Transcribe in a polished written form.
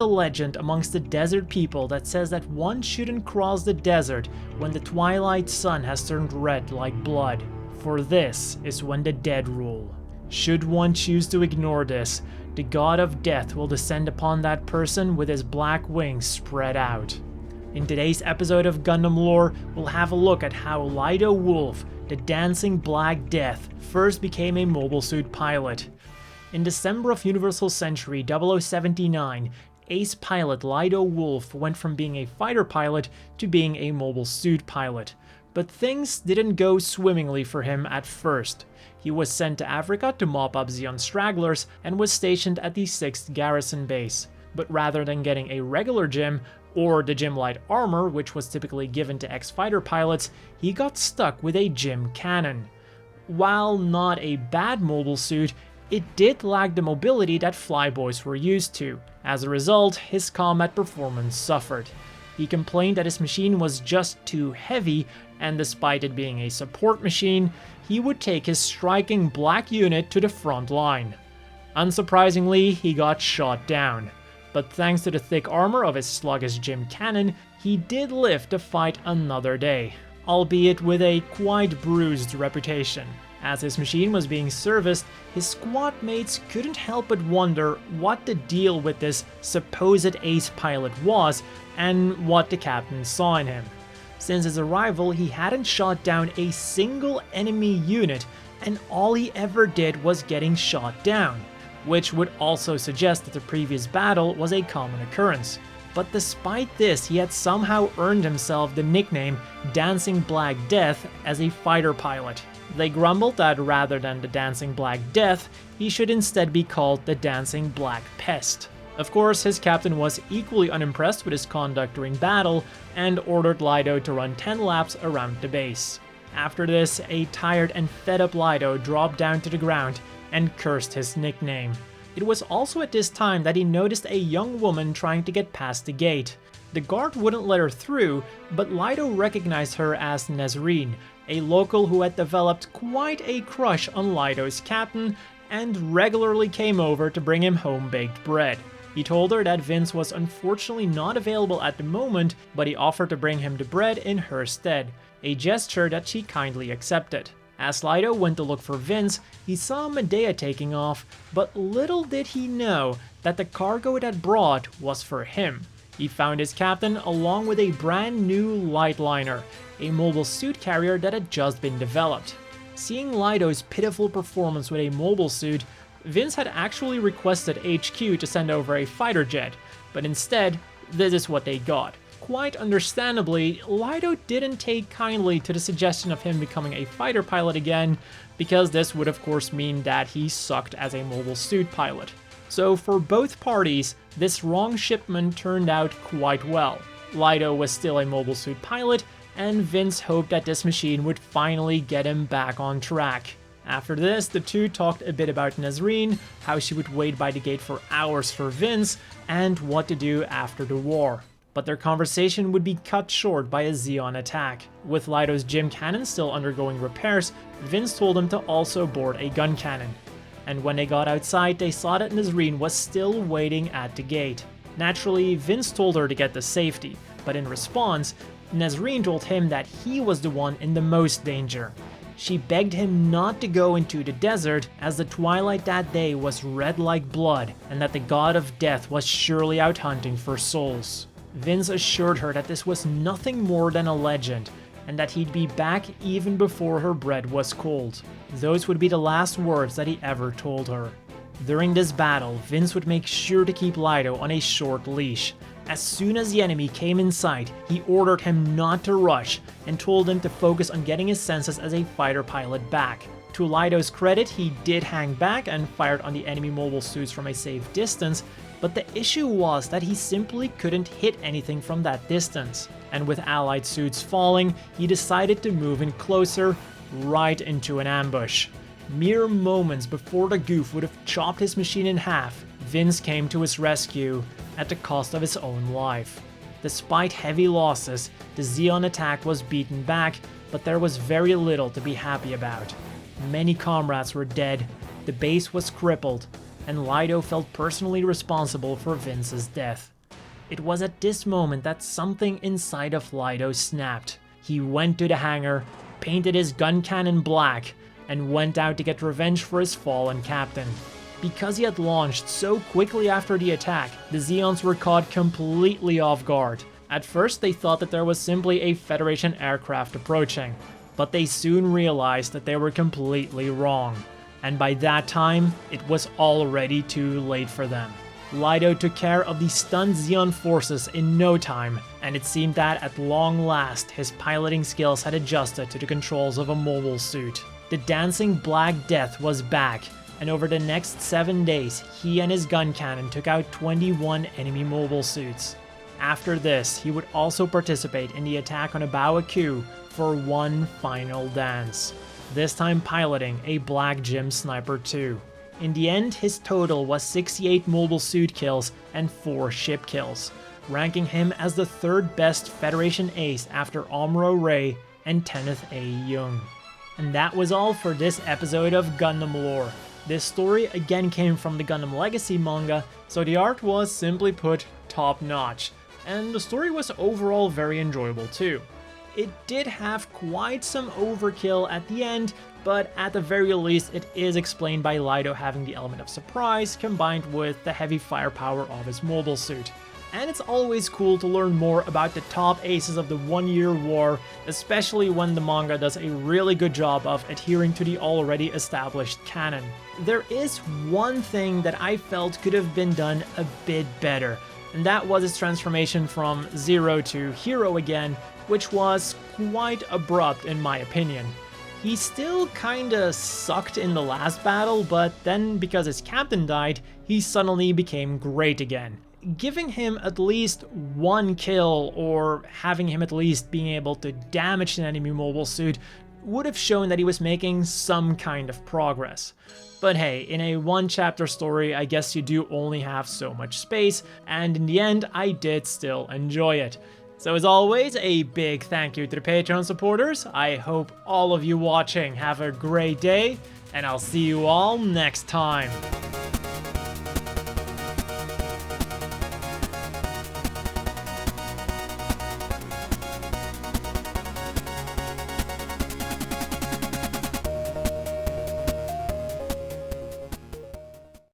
a legend amongst the desert people that says that one shouldn't cross the desert when the twilight sun has turned red like blood, for this is when the dead rule. Should one choose to ignore this, the god of death will descend upon that person with his black wings spread out. In today's episode of Gundam Lore, we'll have a look at how Lydo Wolf, the dancing Black Death, first became a mobile suit pilot. In December of Universal Century 0079, ace pilot Lydo Wolf went from being a fighter pilot to being a mobile suit pilot. But things didn't go swimmingly for him at first. He was sent to Africa to mop up Zeon stragglers and was stationed at the 6th Garrison Base. But rather than getting a regular gym, or the gym light armor which was typically given to ex-fighter pilots, he got stuck with a gym cannon. While not a bad mobile suit, it did lack the mobility that flyboys were used to. As a result, his combat performance suffered. He complained that his machine was just too heavy, and despite it being a support machine, he would take his striking black unit to the front line. Unsurprisingly, he got shot down. But thanks to the thick armor of his sluggish gym cannon, he did live to fight another day, albeit with a quite bruised reputation. As his machine was being serviced, his squad mates couldn't help but wonder what the deal with this supposed ace pilot was and what the captain saw in him. Since his arrival, he hadn't shot down a single enemy unit, and all he ever did was getting shot down, which would also suggest that the previous battle was a common occurrence. But despite this, he had somehow earned himself the nickname Dancing Black Death as a fighter pilot. They grumbled that rather than the Dancing Black Death, he should instead be called the Dancing Black Pest. Of course, his captain was equally unimpressed with his conduct during battle and ordered Lydo to run 10 laps around the base. After this, a tired and fed up Lydo dropped down to the ground and cursed his nickname. It was also at this time that he noticed a young woman trying to get past the gate. The guard wouldn't let her through, but Lydo recognized her as Nesrine, a local who had developed quite a crush on Lydo's captain and regularly came over to bring him home-baked bread. He told her that Vince was unfortunately not available at the moment, but he offered to bring him the bread in her stead, a gesture that she kindly accepted. As Lydo went to look for Vince, he saw Medea taking off, but little did he know that the cargo it had brought was for him. He found his captain along with a brand new lightliner, a mobile suit carrier that had just been developed. Seeing Lydo's pitiful performance with a mobile suit, Vince had actually requested HQ to send over a fighter jet, but instead, this is what they got. Quite understandably, Lydo didn't take kindly to the suggestion of him becoming a fighter pilot again, because this would of course mean that he sucked as a mobile suit pilot. So for both parties, this wrong shipment turned out quite well. Lydo was still a mobile suit pilot, and Vince hoped that this machine would finally get him back on track. After this, the two talked a bit about Nesrine, how she would wait by the gate for hours for Vince, and what to do after the war. But their conversation would be cut short by a Zeon attack. With Lydo's gym cannon still undergoing repairs, Vince told him to also board a gun cannon. And when they got outside, they saw that Nesrine was still waiting at the gate. Naturally, Vince told her to get to safety, but in response, Nesrine told him that he was the one in the most danger. She begged him not to go into the desert, as the twilight that day was red like blood, and that the god of death was surely out hunting for souls. Vince assured her that this was nothing more than a legend, and that he'd be back even before her bread was cold. Those would be the last words that he ever told her. During this battle, Vince would make sure to keep Lydo on a short leash. As soon as the enemy came in sight, he ordered him not to rush, and told him to focus on getting his senses as a fighter pilot back. To Lydo's credit, he did hang back and fired on the enemy mobile suits from a safe distance, but the issue was that he simply couldn't hit anything from that distance. And with allied suits falling, he decided to move in closer, right into an ambush. Mere moments before the goof would have chopped his machine in half, Vince came to his rescue at the cost of his own life. Despite heavy losses, the Zeon attack was beaten back, but there was very little to be happy about. Many comrades were dead, the base was crippled, and Lydo felt personally responsible for Vince's death. It was at this moment that something inside of Lydo snapped. He went to the hangar, painted his gun cannon black, and went out to get revenge for his fallen captain. Because he had launched so quickly after the attack, the Zeons were caught completely off guard. At first they thought that there was simply a Federation aircraft approaching, but they soon realized that they were completely wrong. And by that time, it was already too late for them. Lydo took care of the stunned Zeon forces in no time, and it seemed that at long last his piloting skills had adjusted to the controls of a mobile suit. The dancing Black Death was back, and over the next 7 days, he and his gun cannon took out 21 enemy mobile suits. After this, he would also participate in the attack on Abawa Q for one final dance, this time piloting a Black Gym Sniper 2. In the end, his total was 68 mobile suit kills and 4 ship kills, ranking him as the 3rd best Federation ace after Amuro Ray and Tenneth A. Young. And that was all for this episode of Gundam Lore. This story again came from the Gundam Legacy manga, so the art was simply put top notch, and the story was overall very enjoyable too. It did have quite some overkill at the end, but at the very least it is explained by Lydo having the element of surprise combined with the heavy firepower of his mobile suit. And it's always cool to learn more about the top aces of the 1 Year War, especially when the manga does a really good job of adhering to the already established canon. There is one thing that I felt could have been done a bit better, and that was his transformation from Zero to Hero again, which was quite abrupt in my opinion. He still kinda sucked in the last battle, but then because his captain died, he suddenly became great again. Giving him at least one kill, or having him at least being able to damage an enemy mobile suit, would have shown that he was making some kind of progress. But hey, in a 1-chapter story, I guess you do only have so much space, and in the end, I did still enjoy it. So as always, a big thank you to the Patreon supporters. I hope all of you watching have a great day, and I'll see you all next time.